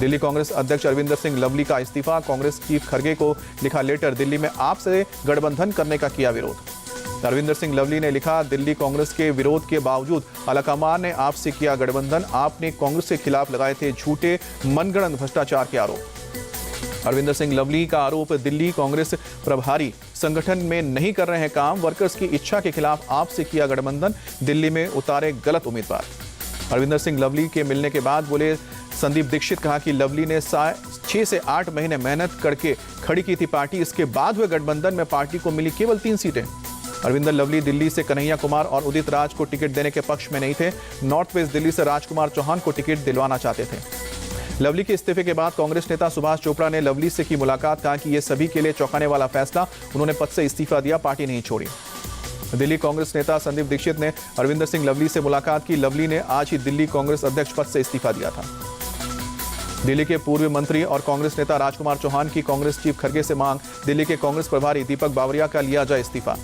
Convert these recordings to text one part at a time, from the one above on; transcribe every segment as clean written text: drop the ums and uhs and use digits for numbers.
दिल्ली कांग्रेस अध्यक्ष अरविंदर सिंह लवली का इस्तीफा, कांग्रेस चीफ खड़गे को लिखा लेटर, दिल्ली में आप से गठबंधन करने का किया विरोध। अरविंदर सिंह लवली ने लिखा, दिल्ली कांग्रेस के विरोध के बावजूद आलाकमान ने आपसे किया गठबंधन, आपने कांग्रेस के खिलाफ लगाए थे झूठे मनगढ़ंत भ्रष्टाचार के आरोप। अरविंदर सिंह लवली का आरोप, दिल्ली कांग्रेस प्रभारी संगठन में नहीं कर रहे हैं काम, वर्कर्स की इच्छा के खिलाफ आपसे किया गठबंधन, दिल्ली में उतारे गलत उम्मीदवार। अरविंदर सिंह लवली के मिलने के बाद बोले संदीप दीक्षित, कहा कि लवली ने 6 से 8 महीने मेहनत करके खड़ी की थी पार्टी, इसके बाद हुए गठबंधन में पार्टी को मिली केवल 3 सीटें। अरविंदर लवली दिल्ली से कन्हैया कुमार और उदित राज को टिकट देने के पक्ष में नहीं थे, नॉर्थ वेस्ट दिल्ली से राजकुमार चौहान को टिकट दिलवाना चाहते थे। लवली के इस्तीफे के बाद कांग्रेस नेता सुभाष चोपड़ा ने लवली से की मुलाकात, कहा कि यह सभी के लिए चौंकाने वाला फैसला, उन्होंने पद से इस्तीफा दिया, पार्टी नहीं छोड़ी। दिल्ली कांग्रेस नेता संदीप दीक्षित ने अरविंदर सिंह लवली से मुलाकात की, लवली ने आज ही दिल्ली कांग्रेस अध्यक्ष पद से इस्तीफा दिया था। दिल्ली के पूर्व मंत्री और कांग्रेस नेता राजकुमार चौहान की कांग्रेस चीफ खड़गे से मांग, दिल्ली के कांग्रेस प्रभारी दीपक बावरिया का लिया जाए इस्तीफा।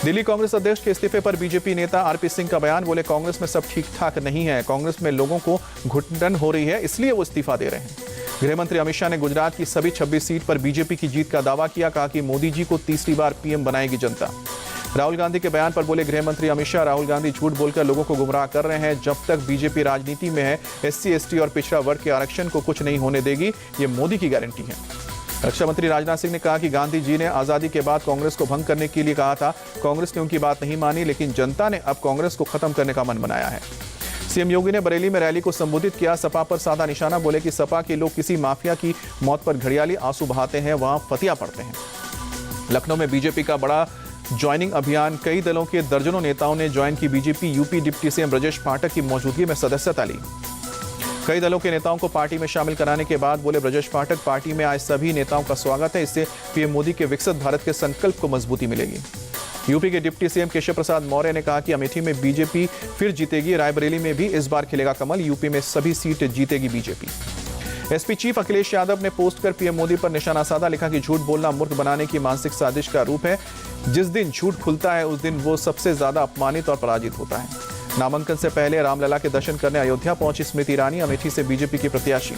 दिल्ली कांग्रेस अध्यक्ष के इस्तीफे पर बीजेपी नेता आरपी सिंह का बयान, बोले कांग्रेस में सब ठीक ठाक नहीं है, कांग्रेस में लोगों को घुटन हो रही है, इसलिए वो इस्तीफा दे रहे हैं। गृह मंत्री अमित शाह ने गुजरात की सभी 26 सीट पर बीजेपी की जीत का दावा किया, कहा कि मोदी जी को तीसरी बार पीएम बनाएगी जनता। राहुल गांधी के बयान पर बोले गृह मंत्री अमित शाह, राहुल गांधी झूठ बोलकर लोगों को गुमराह कर रहे हैं, जब तक बीजेपी राजनीति में है SC ST और पिछड़ा वर्ग के आरक्षण को कुछ नहीं होने देगी, ये मोदी की गारंटी है। रक्षा मंत्री राजनाथ सिंह ने कहा कि गांधी जी ने आजादी के बाद कांग्रेस को भंग करने के लिए कहा था, कांग्रेस ने उनकी बात नहीं मानी, लेकिन जनता ने अब कांग्रेस को खत्म करने का मन बनाया है। सीएम योगी ने बरेली में रैली को संबोधित किया, सपा पर साधा निशाना, बोले कि सपा के लोग किसी माफिया की मौत पर घड़ियाली आंसू बहाते हैं, वहां फतिया पड़ते हैं। लखनऊ में बीजेपी का बड़ा ज्वाइनिंग अभियान, कई दलों के दर्जनों नेताओं ने ज्वाइन की BJP. UP deputy CM Brajesh Pathak की मौजूदगी में सदस्यता ली। कई दलों के नेताओं को पार्टी में शामिल कराने के बाद बोले ब्रजेश पाठक, पार्टी में आए सभी नेताओं का स्वागत है, इससे पीएम मोदी के विकसित भारत के संकल्प को मजबूती मिलेगी। यूपी के डिप्टी सीएम केशव प्रसाद मौर्य ने कहा कि अमेठी में बीजेपी फिर जीतेगी, रायबरेली में भी इस बार खिलेगा कमल, यूपी में सभी सीट जीतेगी BJP. SP chief Akhilesh Yadav ने पोस्ट कर पीएम मोदी पर निशाना साधा, लिखा कि झूठ बोलना मूर्ख बनाने की मानसिक साजिश का रूप है, जिस दिन झूठ खुलता है उस दिन वो सबसे ज्यादा अपमानित और पराजित होता है। नामांकन से पहले रामलला के दर्शन करने अयोध्या पहुंची स्मृति ईरानी, अमेठी से बीजेपी की प्रत्याशी।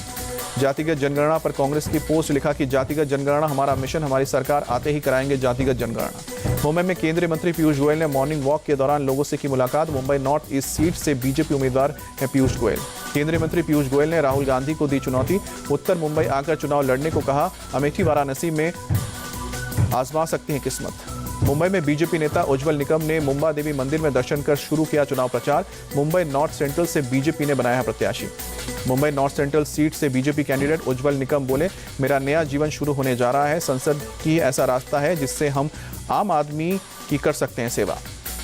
जातिगत जनगणना पर कांग्रेस की पोस्ट, लिखा कि जातिगत जनगणना हमारा मिशन, हमारी सरकार आते ही कराएंगे जातिगत जनगणना। मुंबई में केंद्रीय मंत्री पीयूष गोयल ने मॉर्निंग वॉक के दौरान लोगों से की मुलाकात, मुंबई नॉर्थ ईस्ट सीट से बीजेपी उम्मीदवार हैं पीयूष गोयल। केंद्रीय मंत्री पीयूष गोयल ने राहुल गांधी को दी चुनौती, उत्तर मुंबई आकर चुनाव लड़ने को कहा, अमेठी वाराणसी में आजमा सकती है किस्मत। मुंबई में बीजेपी नेता उज्जवल निकम ने मुंबा देवी मंदिर में दर्शन कर शुरू किया चुनाव प्रचार, मुंबई नॉर्थ सेंट्रल से बीजेपी ने बनाया प्रत्याशी। मुंबई नॉर्थ सेंट्रल सीट से बीजेपी कैंडिडेट उज्जवल निकम बोले, मेरा नया जीवन शुरू होने जा रहा है, संसद की ऐसा रास्ता है जिससे हम आम आदमी की कर सकते हैं सेवा।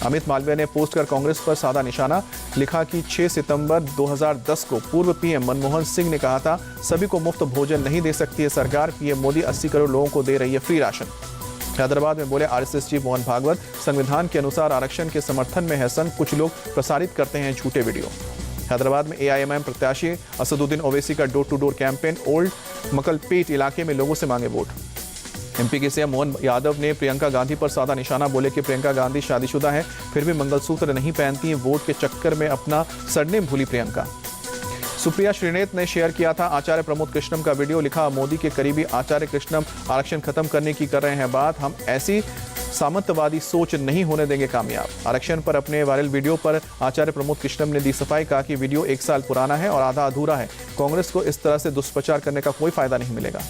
अमित मालवीय ने पोस्ट कर कांग्रेस पर साधा निशाना, लिखा कि 6 सितंबर 2010 को पूर्व पीएम मनमोहन सिंह ने कहा था, सभी को मुफ्त भोजन नहीं दे सकती है सरकार, पीएम मोदी 80 करोड़ लोगों को दे रही है फ्री राशन। हैदराबाद में बोले आरएसएस चीफ मोहन भागवत, संविधान के अनुसार आरक्षण के समर्थन में है संघ, कुछ लोग प्रसारित करते हैं झूठे वीडियो। हैदराबाद में एआईएमआईएम प्रत्याशी असदुद्दीन ओवैसी का door to door campaign, old Malakpet इलाके में लोगों से मांगे वोट। एमपी के सीएम मोहन यादव ने प्रियंका गांधी पर साधा निशाना, बोले कि प्रियंका गांधी शादीशुदा है फिर भी मंगलसूत्र नहीं पहनती, वोट के चक्कर में अपना सरनेम भूली प्रियंका। सुप्रिया श्रीनेत ने शेयर किया था आचार्य प्रमोद कृष्णम का वीडियो, लिखा मोदी के करीबी आचार्य कृष्णम आरक्षण खत्म करने की कर रहे हैं बात, हम ऐसी सामंतवादी सोच नहीं होने देंगे कामयाब। आरक्षण पर अपने वायरल वीडियो पर आचार्य प्रमोद कृष्णम ने दी सफाई, कहा कि वीडियो 1 साल पुराना है और आधा अधूरा है, कांग्रेस को इस तरह से दुष्प्रचार करने का कोई फायदा नहीं मिलेगा।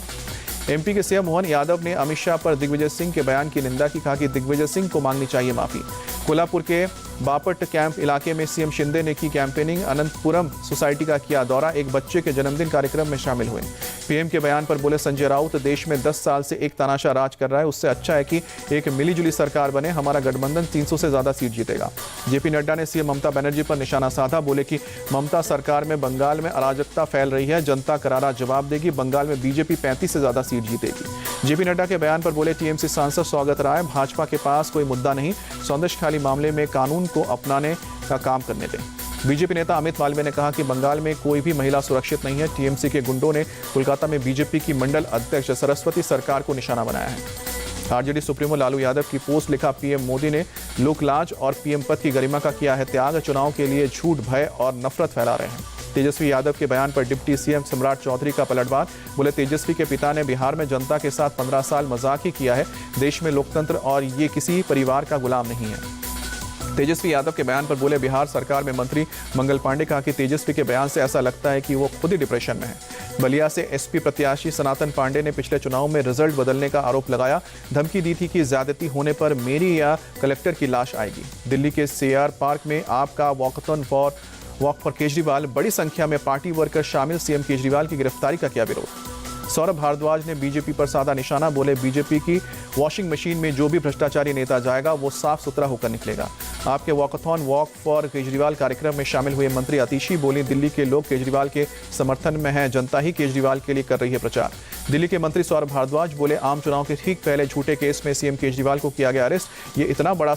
एमपी के सीएम मोहन यादव ने अमित शाह पर दिग्विजय सिंह के बयान की निंदा की, कहा कि दिग्विजय सिंह को मांगनी चाहिए माफी। कोल्हापुर के बापट कैंप इलाके में सीएम शिंदे ने की कैंपेनिंग, अनंतपुरम सोसाइटी का किया दौरा, एक बच्चे के जन्मदिन कार्यक्रम में शामिल हुए। पीएम के बयान पर बोले संजय राउत, देश में 10 साल से एक तानाशाह राज कर रहा है, उससे अच्छा है कि एक मिलीजुली सरकार बने, हमारा गठबंधन 300 से ज्यादा सीट जीतेगा। जेपी नड्डा ने सीएम ममता बनर्जी पर निशाना साधा, बोले कि ममता सरकार में बंगाल में अराजकता फैल रही है, जनता करारा जवाब देगी, बंगाल में बीजेपी 35 से ज्यादा सीट जीतेगी। जेपी नड्डा के बयान पर बोले टीएमसी सांसद स्वागत राय, भाजपा के पास कोई मुद्दा नहीं, सौंदर्य खाली मामले में कानून को अपनाने का काम करने दें। बीजेपी नेता अमित मालवीय ने कहा कि बंगाल में कोई भी महिला सुरक्षित नहीं है, टीएमसी के गुंडों ने कोलकाता में बीजेपी की मंडल अध्यक्ष सरस्वती सरकार को निशाना बनाया है। आरजेडी सुप्रीमो लालू यादव की पोस्ट, लिखा पीएम मोदी ने लोकलाज और पीएम पद की गरिमा का किया है त्याग, चुनाव के लिए झूठ, भय और नफरत फैला रहे हैं। तेजस्वी यादव के बयान पर डिप्टी सीएम सम्राट चौधरी का पलटवार। बोले तेजस्वी के पिता ने बिहार में जनता के साथ 15 साल मजाक ही किया है। देश में लोकतंत्र और ये किसी परिवार का गुलाम नहीं है। तेजस्वी यादव के बयान पर बोले बिहार सरकार में मंत्री मंगल पांडे। कहा कि तेजस्वी के बयान से ऐसा लगता है कि वो खुद ही डिप्रेशन में है। बलिया से एसपी प्रत्याशी सनातन पांडे ने पिछले चुनाव में रिजल्ट बदलने का आरोप लगाया। धमकी दी थी कि ज्यादती होने पर मेरी या कलेक्टर की लाश आएगी। दिल्ली के सीआर पार्क में आपका वॉक फॉर केजरीवाल। बड़ी संख्या में पार्टी वर्कर शामिल। सीएम केजरीवाल की गिरफ्तारी का किया विरोध। सौरभ भारद्वाज ने बीजेपी पर साधा निशाना। बोले बीजेपी की वॉशिंग मशीन में जो भी भ्रष्टाचारी नेता जाएगा वो साफ सुथरा होकर निकलेगा। आपके वॉक फॉर केजरीवाल कार्यक्रम में शामिल हुए मंत्री आतिशी बोली दिल्ली के लोग केजरीवाल के समर्थन में हैं। जनता ही केजरीवाल के लिए कर रही है प्रचार। दिल्ली के मंत्री सौरभ भारद्वाज बोले आम चुनाव के ठीक पहले झूठे केस में सीएम केजरीवाल को किया गया अरेस्ट। ये इतना बड़ा